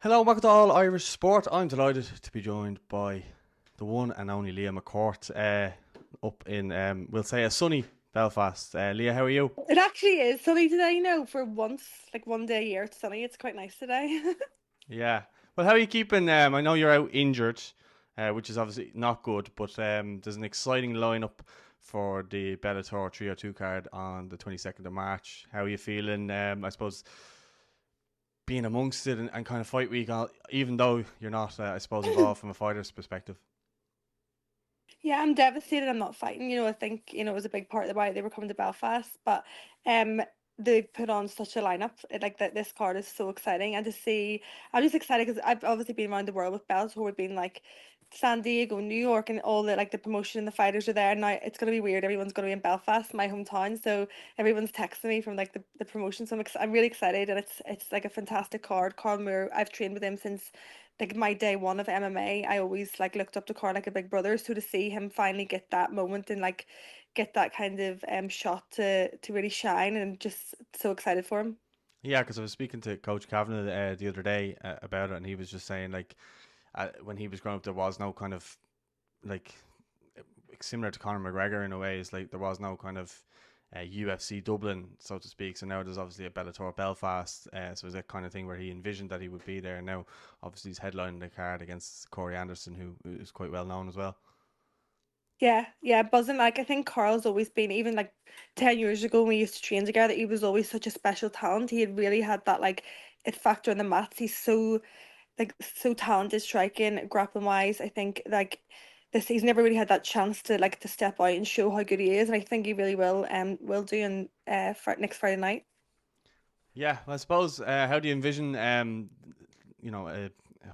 Hello, welcome to All Irish Sport. I'm delighted to be joined by the one and only Leah McCourt up in, we'll say, a sunny Belfast. Leah, how are you? It actually is sunny today, for once, like one day a year it's sunny. It's quite nice today. Yeah. Well, how are you keeping? I know you're out injured, which is obviously not good, but there's an exciting lineup for the Bellator 302 card on the 22nd of March. How are you feeling? I suppose being amongst it and kind of fight week, even though you're not, I suppose, involved from a fighter's perspective. Yeah, I'm devastated I'm not fighting. I think, it was a big part of why they were coming to Belfast, but um they put on such a lineup. Like that this card is so exciting and to see I'm just excited because I've obviously been around the world with Bellator. We've been like San Diego, New York, and all the promotion and the fighters are there. Now it's gonna be weird. Everyone's gonna be in Belfast, my hometown. So everyone's texting me from like the promotion. So I'm really excited and it's like a fantastic card. Carl Moore, I've trained with him since like my day one of MMA. I always like looked up to Carl like a big brother. So to see him finally get that moment and like get that kind of shot to really shine, and just so excited for him. Yeah, because I was speaking to Coach Kavanagh the other day about it, and he was just saying like when he was growing up, there was no kind of like similar to Conor McGregor in a way. Is like there was no kind of UFC Dublin, so to speak. So now there's obviously a Bellator Belfast. So it's that kind of thing where he envisioned that he would be there. And now obviously he's headlining the card against Corey Anderson, who is quite well known as well. Yeah, yeah, buzzing. Like I think Carl's always been, even like 10 years ago when we used to train together, he was always such a special talent. He had really had that like it factor in the mats. He's so like so talented striking, grappling wise. I think like this he's never really had that chance to like to step out and show how good he is, and I think he really will do in next Friday night. Yeah, well, I suppose. How do you envision, a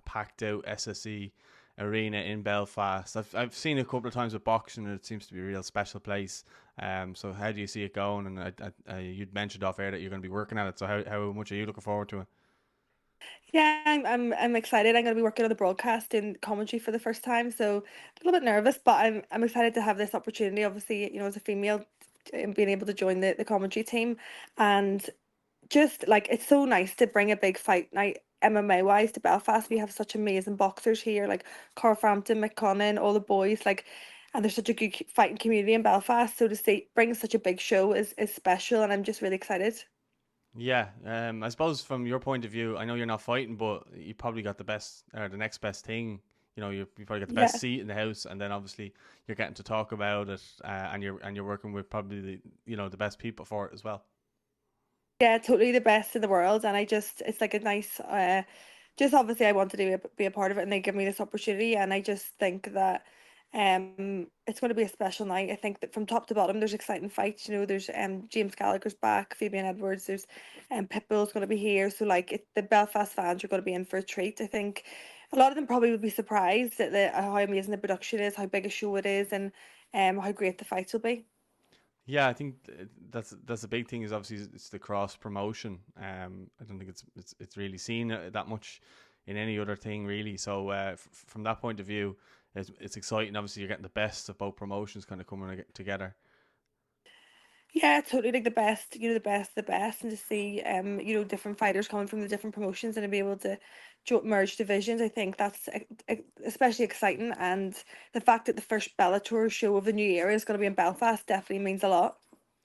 packed out SSE arena in Belfast? I've seen it a couple of times with boxing, and it seems to be a real special place. So how do you see it going? And you'd mentioned off air that you're going to be working at it. So how much are you looking forward to it? Yeah, I'm excited. I'm going to be working on the broadcast and commentary for the first time, so a little bit nervous, but I'm excited to have this opportunity. Obviously, as a female, and being able to join the commentary team, and just like it's so nice to bring a big fight night MMA wise to Belfast. We have such amazing boxers here, like Carl Frampton, McConnon, all the boys, like, and there's such a good fighting community in Belfast. So to see bring such a big show is special, and I'm just really excited. Yeah, I suppose from your point of view, I know you're not fighting, but you probably got the best or the next best thing. You probably got the best Yeah. seat in the house, and then obviously you're getting to talk about it, and you're working with probably the best people for it as well. Yeah, totally the best in the world, and it's like a nice just obviously I wanted to be a part of it, and they give me this opportunity, and I just think that it's going to be a special night. I think that from top to bottom there's exciting fights. There's James Gallagher's back, Fabian Edwards, there's Pitbull's going to be here, so like the Belfast fans are going to be in for a treat. I think a lot of them probably would be surprised at how amazing the production is, how big a show it is, and how great the fights will be. Yeah, I think that's a big thing. Is obviously it's the cross promotion. I don't think it's really seen that much in any other thing really. So from that point of view, it's exciting. Obviously, you're getting the best of both promotions kind of coming together. Yeah, totally like the best, the best, and to see different fighters coming from the different promotions and to be able to merge divisions. I think that's especially exciting, and the fact that the first Bellator show of the new year is going to be in Belfast definitely means a lot.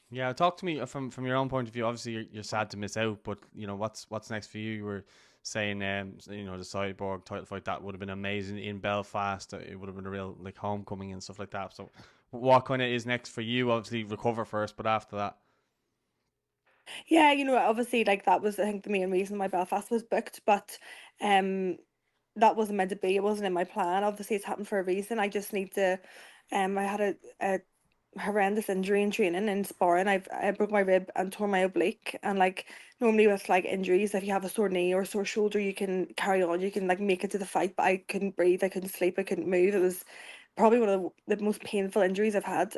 Yeah, talk to me from your own point of view. Obviously, you're sad to miss out, but what's next for you? You were saying, the Cyborg title fight that would have been amazing in Belfast. It would have been a real like homecoming and stuff like that. So, what kind of is next for you? Obviously, recover first, but after that, Yeah, obviously like that was I think the main reason why Belfast was booked, but um that wasn't meant to be. It wasn't in my plan. Obviously, it's happened for a reason. I just need to. I had a horrendous injury in training and sparring. I broke my rib and tore my oblique. And like normally with like injuries, if you have a sore knee or a sore shoulder, you can carry on. You can like make it to the fight. But I couldn't breathe. I couldn't sleep. I couldn't move. It was probably one of the most painful injuries I've had.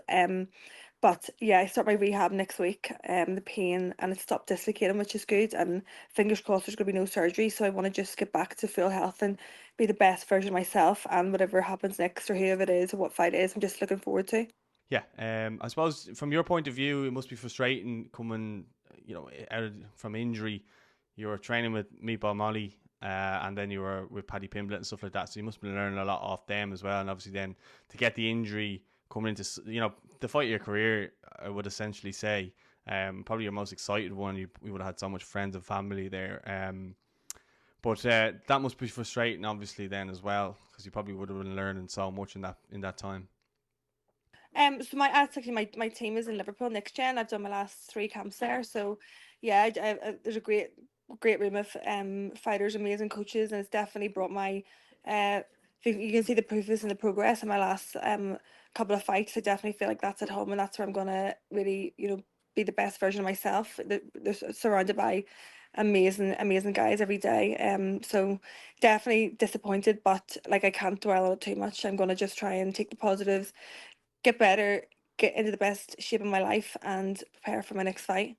But yeah, I start my rehab next week. The pain and it stopped dislocating, which is good. And fingers crossed, there's gonna be no surgery. So I want to just get back to full health and be the best version of myself. And whatever happens next, or whoever it is, or what fight it is, I'm just looking forward to. yeah. I suppose from your point of view, it must be frustrating coming, out from injury. You're training with Meatball Molly, and then you were with Paddy Pimblett and stuff like that. So you must have been learning a lot off them as well. And obviously, then to get the injury coming into the fight of your career, I would essentially say, probably your most excited one. You would have had so much friends and family there. But that must be frustrating, obviously, then as well, because you probably would have been learning so much in that time. So that's actually my team is in Liverpool next year, and I've done my last three camps there. So, yeah, there's a great room of fighters, amazing coaches, and it's definitely brought my you can see the proof is in the progress in my last couple of fights. I definitely feel like that's at home, and that's where I'm gonna really be the best version of myself. They're surrounded by amazing guys every day. So definitely disappointed, but like I can't dwell on it too much. I'm gonna just try and take the positives, get better, get into the best shape of my life, and prepare for my next fight.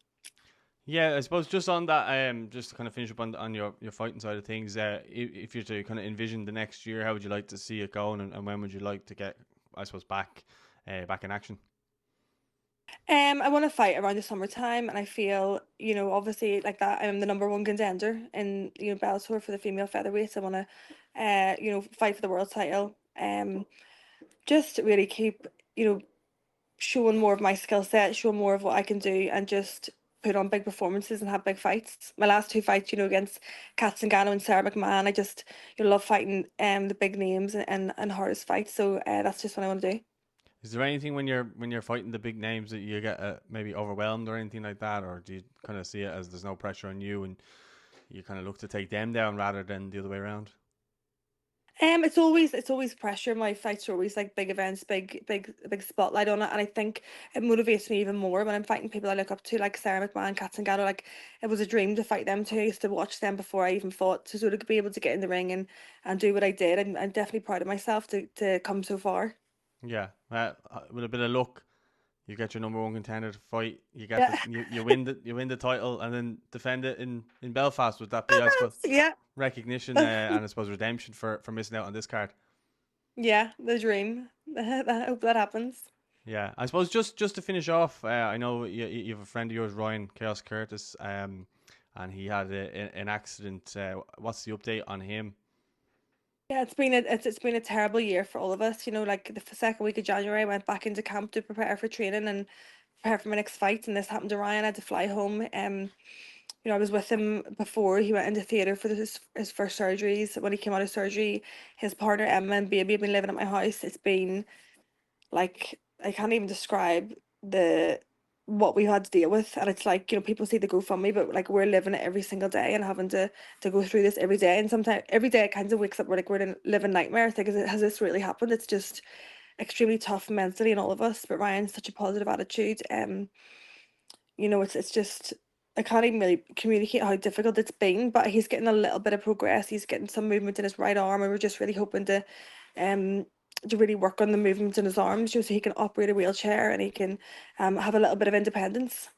Yeah, I suppose just on that, just to kind of finish up on your fighting side of things, if you're to kind of envision the next year, how would you like to see it going, and when would you like to get, I suppose, back in action? I want to fight around the summertime, and I feel, obviously like that I'm the number one contender in Bellator for the female featherweights. I want to, fight for the world title. Just really keep, showing more of my skill set, showing more of what I can do, and just put on big performances and have big fights. My last two fights, against Kat Zingano and Sarah McMahon, I just love fighting the big names and hardest fights. So that's just what I want to do. Is there anything when you're fighting the big names that you get maybe overwhelmed or anything like that, or do you kind of see it as there's no pressure on you and you kind of look to take them down rather than the other way around? It's always pressure. My fights are always like big events, big spotlight on it, and I think it motivates me even more when I'm fighting people I look up to, like Sarah McMahon, Kat Zingano. Like it was a dream to fight them too. I used to watch them before I even fought, to sort of be able to get in the ring and do what I did. I'm definitely proud of myself to come so far. Yeah, with a bit of luck, you get your number one contender to fight. You get Yeah, you win the title and then defend it in Belfast. Would that be, I suppose, yeah, recognition and I suppose redemption for missing out on this card? yeah. The dream. I hope that happens. Yeah, I suppose just to finish off, I know you have a friend of yours, Ryan Chaos Curtis, and he had an accident. What's the update on him? Yeah, it's been a terrible year for all of us. Like the second week of January, I went back into camp to prepare for training and prepare for my next fight, and this happened to Ryan. I had to fly home. I was with him before he went into theatre for his first surgeries. When he came out of surgery, his partner Emma and baby have been living at my house. It's been like I can't even describe the what we had to deal with. And it's like, people see the GoFundMe, but like we're living it every single day and having to go through this every day. And sometimes every day it kind of wakes up, we're in a living nightmare. It's like, has this really happened? It's just extremely tough mentally in all of us. But Ryan's such a positive attitude. It's just I can't even really communicate how difficult it's been, but he's getting a little bit of progress. He's getting some movement in his right arm, and we're just really hoping um to really work on the movements in his arms, just so he can operate a wheelchair and he can have a little bit of independence.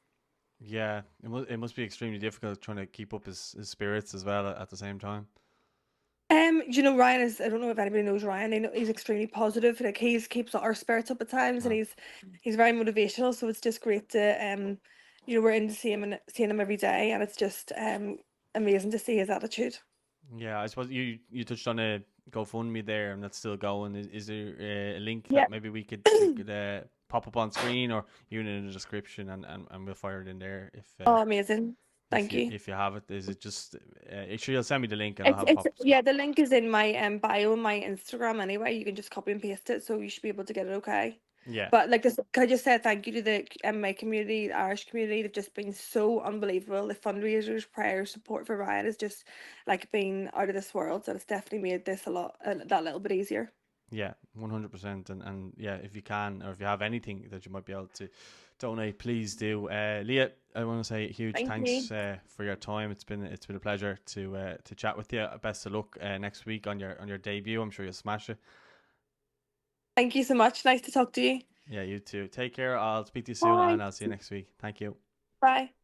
Yeah, it must be extremely difficult trying to keep up his spirits as well at the same time. Ryan is, I don't know if anybody knows Ryan. I know he's extremely positive. Like he's keeps our spirits up at times, and Oh. he's very motivational. So it's just great to we're in to see him and seeing him every day, and it's just amazing to see his attitude. Yeah, I suppose you touched on a GoFundMe there, and that's still going. Is there a link Yeah. that maybe we could pop up on screen or even in the description, and we'll fire it in there Oh, amazing. Thank you. if you have it. Is it just sure you'll send me the link and I'll It's have it it's pop up. yeah, the link is in my bio on my Instagram anyway. You can just copy and paste it, so you should be able to get it okay. Yeah, But like this, can I just say thank you to the my community, the Irish community. They've just been so unbelievable. The fundraisers, prayers, support for Ryan has just like been out of this world. So it's definitely made this a lot that little bit easier. yeah, 100%. And yeah, if you can or if you have anything that you might be able to donate, please do. Leah, I want to say huge Thank you. thanks for your time. It's been a pleasure to chat with you. Best of luck next week on your debut. I'm sure you'll smash it. Thank you so much. Nice to talk to you. Yeah, you too. Take care. I'll speak to you soon, Bye. and I'll see you next week. Thank you. Bye.